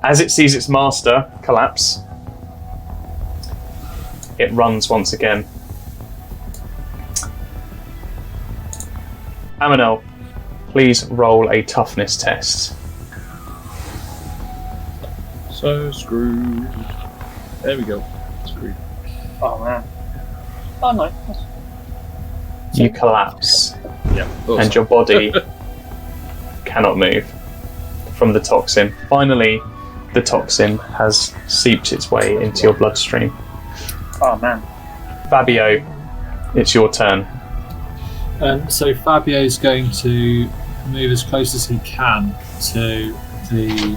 As it sees its master collapse, it runs once again. Amonel, please roll a toughness test. So screwed. There we go. Screwed. Oh man. Oh no. You collapse, Yeah. and your body cannot move from the toxin. Finally, the toxin has seeped its way into your bloodstream. Oh man. Fabio, it's your turn. So Fabio's going to move as close as he can to the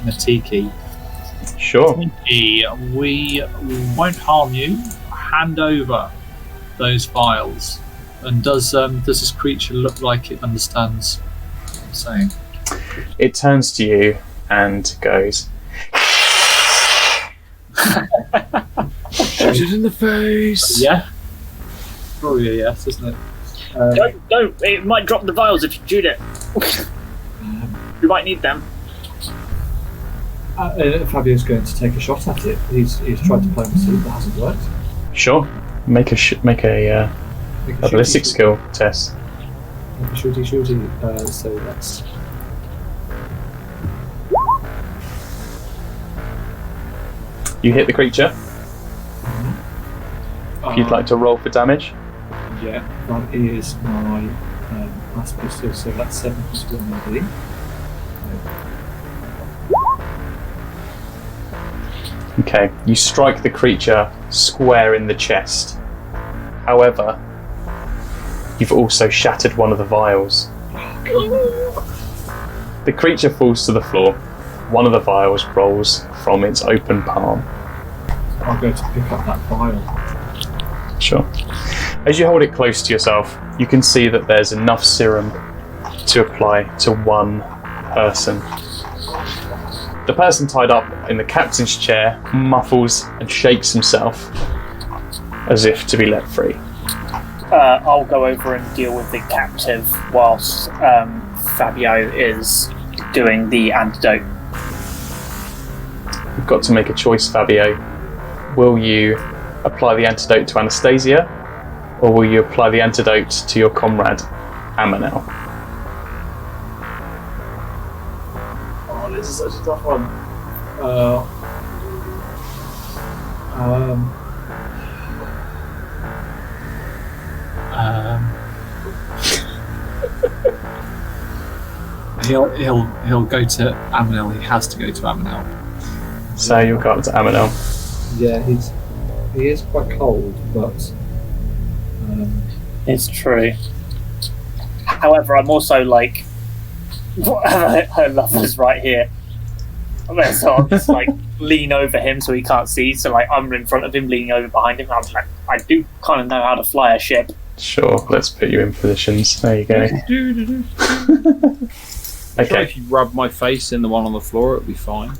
Matiki. Sure. We won't harm you. Hand over those vials. And does this creature look like it understands what I'm saying? It turns to you and goes, Shoot it in the face. Yeah? Probably a yes, isn't it? Don't. It might drop the vials if you shoot it. You might need them. Fabio's going to take a shot at it. He's tried diplomacy, but hasn't worked. sure, make a ballistic skill test. Make a shooty. So that's... You hit the creature. If you'd like to roll for damage. Yeah, that is my last pistol, so that's 7 plus 1, I believe. Okay, you strike the creature square in the chest. However, you've also shattered one of the vials. The creature falls to the floor. One of the vials rolls from its open palm. I'll go to pick up that vial. Sure. As you hold it close to yourself, you can see that there's enough serum to apply to one person. The person tied up in the captain's chair muffles and shakes himself as if to be let free. I'll go over and deal with the captive whilst Fabio is doing the antidote. You've got to make a choice, Fabio. Will you apply the antidote to Anastasia, or will you apply the antidote to your comrade, Amonel? Oh, this is such a tough one. He'll go to Amonel. He has to go to Amonel. So you'll go up to Amonel. Yeah, he is quite cold, but It's true. However, I'm also like, her lover's right here. So I'll just like lean over him so he can't see. So like I'm in front of him, leaning over behind him. I'm like, I do kind of know how to fly a ship. Sure, let's put you in positions. There you go. Sure, Okay. if you rub my face in the one on the floor, it'll be fine.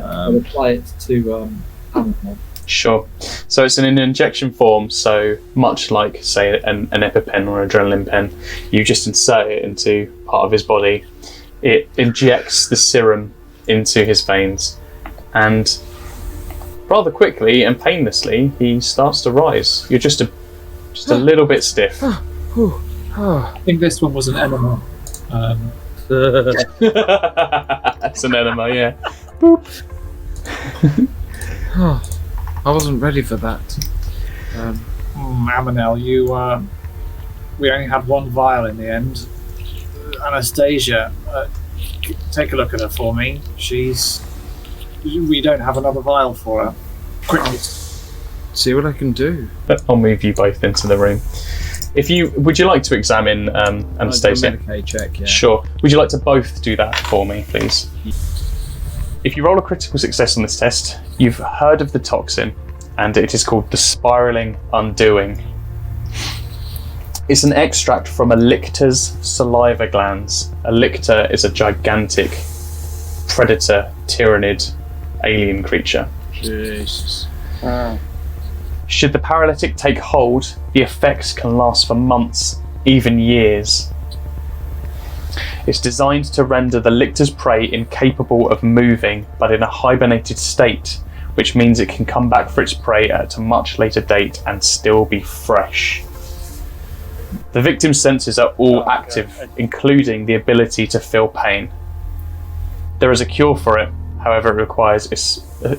I'll apply it to Amonel. Sure. So it's in an injection form, so much like, say, an EpiPen or adrenaline pen, you just insert it into part of his body. It injects the serum into his veins, and rather quickly and painlessly, he starts to rise. You're just a little bit stiff. I think this one was an enema. That's an enema, yeah. Boop. I wasn't ready for that. Amonel, we only had one vial in the end. Anastasia, take a look at her for me. We don't have another vial for her. Quickly. See what I can do. I'll move you both into the room. Would you like to examine Anastasia? Medicaid check, yeah. Sure. Would you like to both do that for me, please? If you roll a critical success on this test, you've heard of the toxin, and it is called the spiraling undoing. It's an extract from a lictor's saliva glands. A lictor is a gigantic predator, tyrannid, alien creature. Jesus. Should the paralytic take hold, the effects can last for months, even years. It's designed to render the lictor's prey incapable of moving, but in a hibernated state, which means it can come back for its prey at a much later date and still be fresh. The victim's senses are all active, including the ability to feel pain. There is a cure for it, however it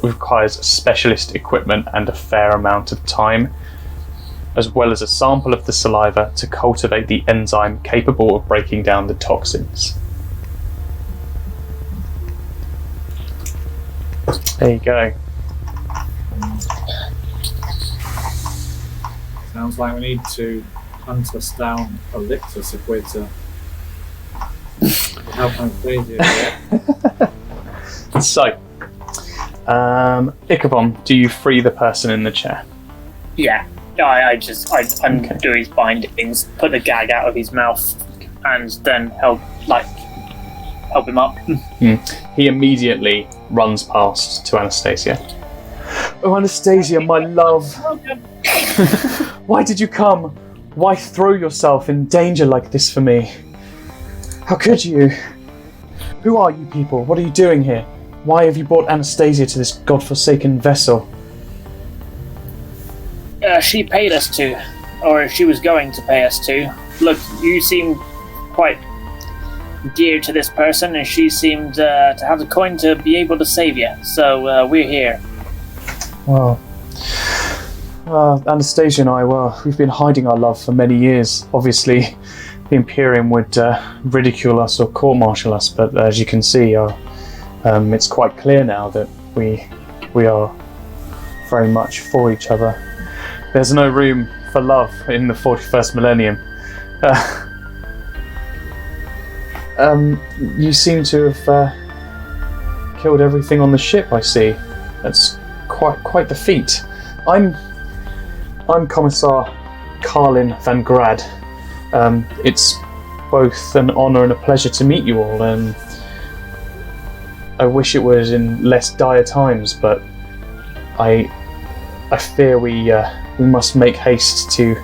requires specialist equipment and a fair amount of time, as well as a sample of the saliva to cultivate the enzyme capable of breaking down the toxins. There you go. Sounds like we need to hunt us down a lictus if we're to help Anastasia. So, Icavon, do you free the person in the chair? Yeah. I undo his bindings, put the gag out of his mouth, and then help him up. He immediately runs past to Anastasia. Oh, Anastasia, my love. Why did you come? Why throw yourself in danger like this for me? How could you? Who are you people? What are you doing here? Why have you brought Anastasia to this godforsaken vessel? She paid us to, or she was going to pay us to. Look, you seem quite dear to this person, and she seemed to have the coin to be able to save you. So we're here. Well, Anastasia and I, we've been hiding our love for many years. Obviously, the Imperium would ridicule us or court-martial us, but as you can see, it's quite clear now that we are very much for each other. There's no room for love in the 41st millennium. You seem to have killed everything on the ship, I see. That's quite the feat. I'm Commissar Carlin van Grad. It's both an honour and a pleasure to meet you all, and I wish it was in less dire times, but I fear we must make haste to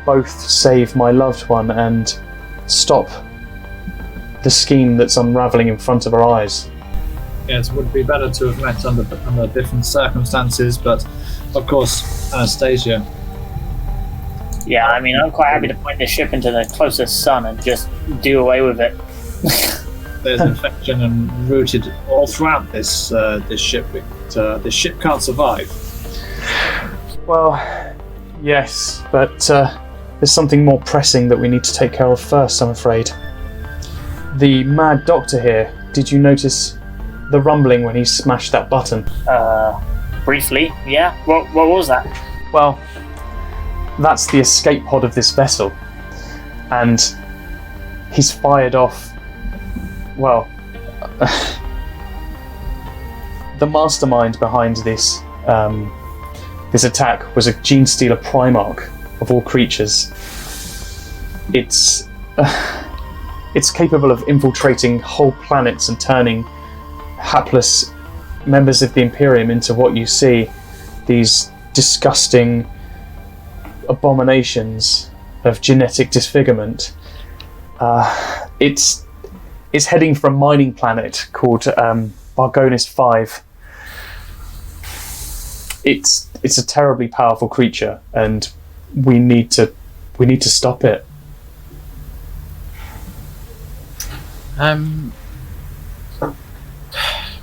both save my loved one and stop the scheme that's unravelling in front of our eyes. Yes, it would be better to have met under different circumstances, but of course, Anastasia. Yeah, I mean, I'm quite happy to point this ship into the closest sun and just do away with it. There's infection and rooted all throughout this ship. This ship can't survive. Well, yes, but there's something more pressing that we need to take care of first, I'm afraid. The mad doctor here, did you notice the rumbling when he smashed that button? Briefly, yeah. What was that? Well, that's the escape pod of this vessel. And he's fired off, well, the mastermind behind this attack was a gene stealer Primarch of all creatures. It's capable of infiltrating whole planets and turning hapless members of the Imperium into what you see, these disgusting abominations of genetic disfigurement. It's heading for a mining planet called Bargonis 5. It's a terribly powerful creature, and we need to stop it.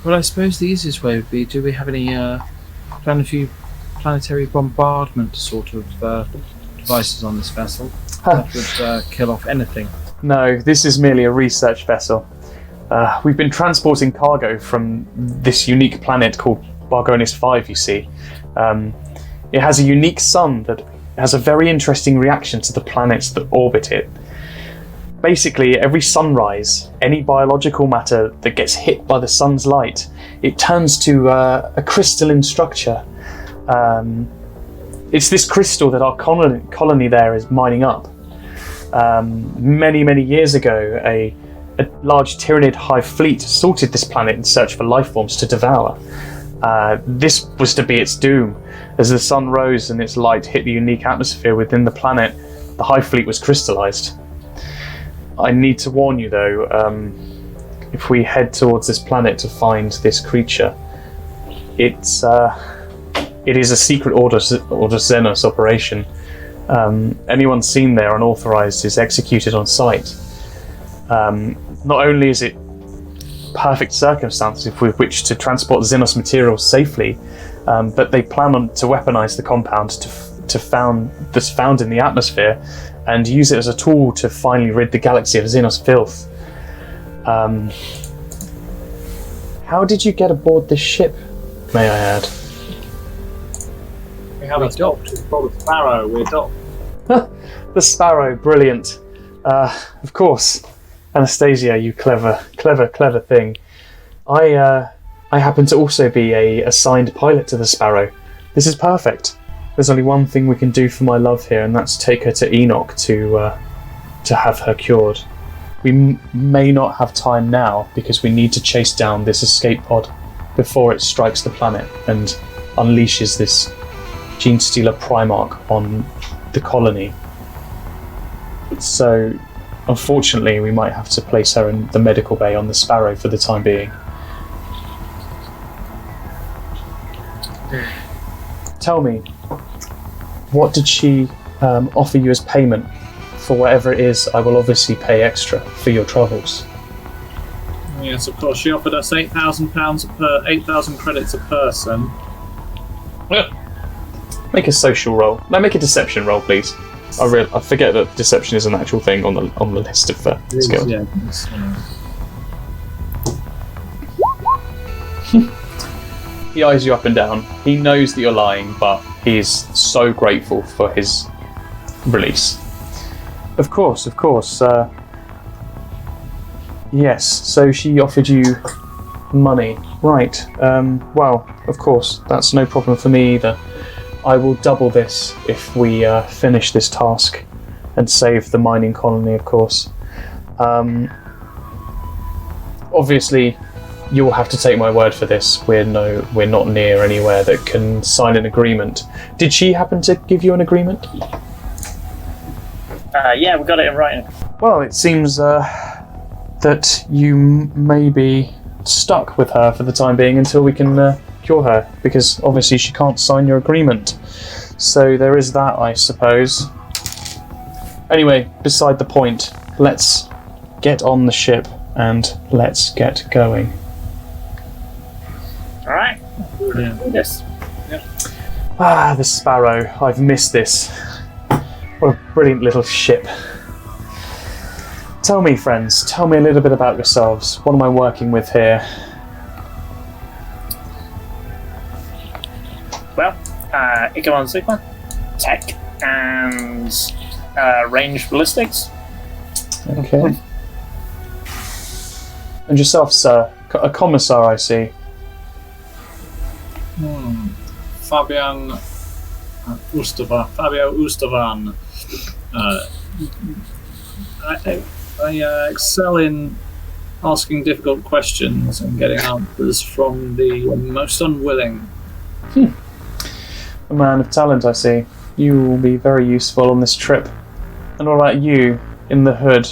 Well, I suppose the easiest way would be, do we have any planetary bombardment sort of devices on this vessel that would kill off anything? No, this is merely a research vessel. We've been transporting cargo from this unique planet called Bargonis 5, you see. It has a unique sun that has a very interesting reaction to the planets that orbit it. Basically, every sunrise, any biological matter that gets hit by the sun's light, it turns to a crystalline structure. It's this crystal that our colony there is mining up. Many years ago, a large Tyranid hive fleet assaulted this planet in search for life forms to devour. This was to be its doom. As the sun rose and its light hit the unique atmosphere within the planet, the hive fleet was crystallized. I need to warn you though, if we head towards this planet to find this creature, it is a secret Order Xenos operation. Anyone seen there unauthorized is executed on sight. Not only is it perfect circumstances with which to transport Xenos materials safely, but they plan to weaponize the compound that's found in the atmosphere and use it as a tool to finally rid the galaxy of Xenos filth. How did you get aboard this ship, may I add? We have a docked. It's called a Sparrow. We're docked. The Sparrow, brilliant. Of course, Anastasia, you clever thing. I happen to also be a assigned pilot to the Sparrow. This is perfect. There's only one thing we can do for my love here, and that's take her to Enoch to have her cured. We may not have time now because we need to chase down this escape pod before it strikes the planet and unleashes this gene stealer Primarch on the colony. So, unfortunately, we might have to place her in the medical bay on the Sparrow for the time being. Tell me, what did she offer you as payment? For whatever it is, I will obviously pay extra for your troubles. Yes, of course. She offered us £8,000 per 8,000 credits a person. Make a social roll. No, make a deception roll, please. I forget that deception is an actual thing on the list of skills. Yeah. He eyes you up and down. He knows that you're lying, but he is so grateful for his release. Of course. Yes, so she offered you money. Right. Well, of course, that's no problem for me either. I will double this if we finish this task and save the mining colony, of course. Obviously, you'll have to take my word for this. We're not near anywhere that can sign an agreement. Did she happen to give you an agreement? Yeah, we got it in writing. Well, it seems that you may be stuck with her for the time being until we can cure her, because obviously she can't sign your agreement. So there is that, I suppose. Anyway, beside the point, let's get on the ship and let's get going. Alright. Yeah. Yes. Ah, the Sparrow. I've missed this. What a brilliant little ship. Tell me, friends, tell me a little bit about yourselves. What am I working with here? Well, Icavon Sigma, tech, and range ballistics. Okay. And yourself, sir? A commissar, I see. Fabio Ustavan. I excel in asking difficult questions and getting answers from the most unwilling. A man of talent, I see. You will be very useful on this trip. And what about you, in the hood?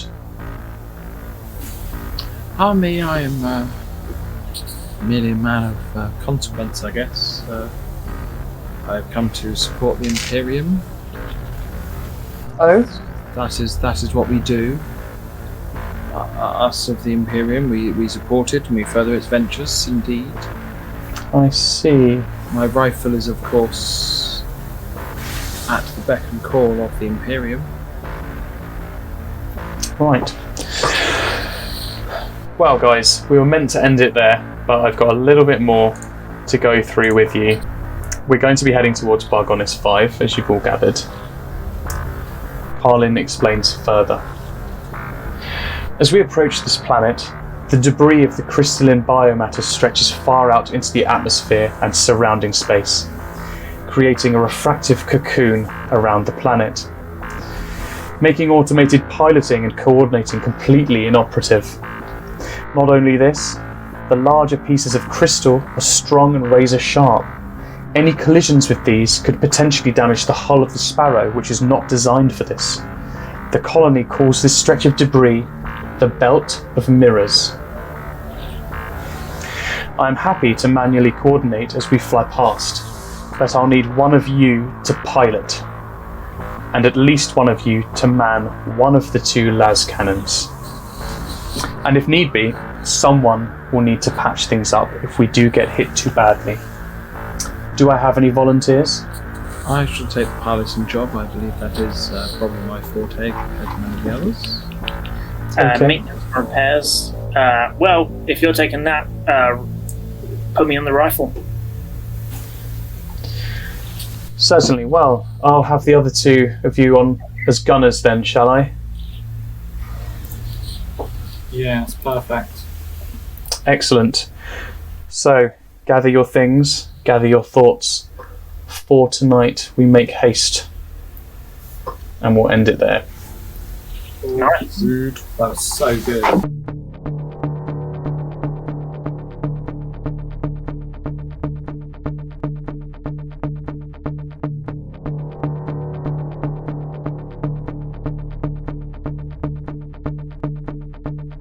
Me, I am merely a man of consequence, I guess. I've come to support the Imperium. Oh? That is what we do. Us of the Imperium, we support it and we further its ventures, indeed. I see. My rifle is, of course, at the beck and call of the Imperium. Right. Well, guys, we were meant to end it there, but I've got a little bit more to go through with you. We're going to be heading towards Bargonis 5, as you've all gathered. Carlin explains further. As we approach this planet, the debris of the crystalline biomatter stretches far out into the atmosphere and surrounding space, creating a refractive cocoon around the planet, making automated piloting and coordinating completely inoperative. Not only this, the larger pieces of crystal are strong and razor sharp. Any collisions with these could potentially damage the hull of the Sparrow, which is not designed for this. The colony calls this stretch of debris the Belt of Mirrors. I am happy to manually coordinate as we fly past, but I'll need one of you to pilot, and at least one of you to man one of the two las cannons. And if need be, someone will need to patch things up if we do get hit too badly. Do I have any volunteers? I shall take the piloting job. I believe that is probably my forte compared to many of the others. Okay. Maintenance and repairs. Well, if you're taking that, put me on the rifle. Certainly. Well, I'll have the other two of you on as gunners then, shall I? Yeah, it's perfect. Excellent. So, gather your things, gather your thoughts. For tonight, we make haste. And we'll end it there. Nice. That was so good.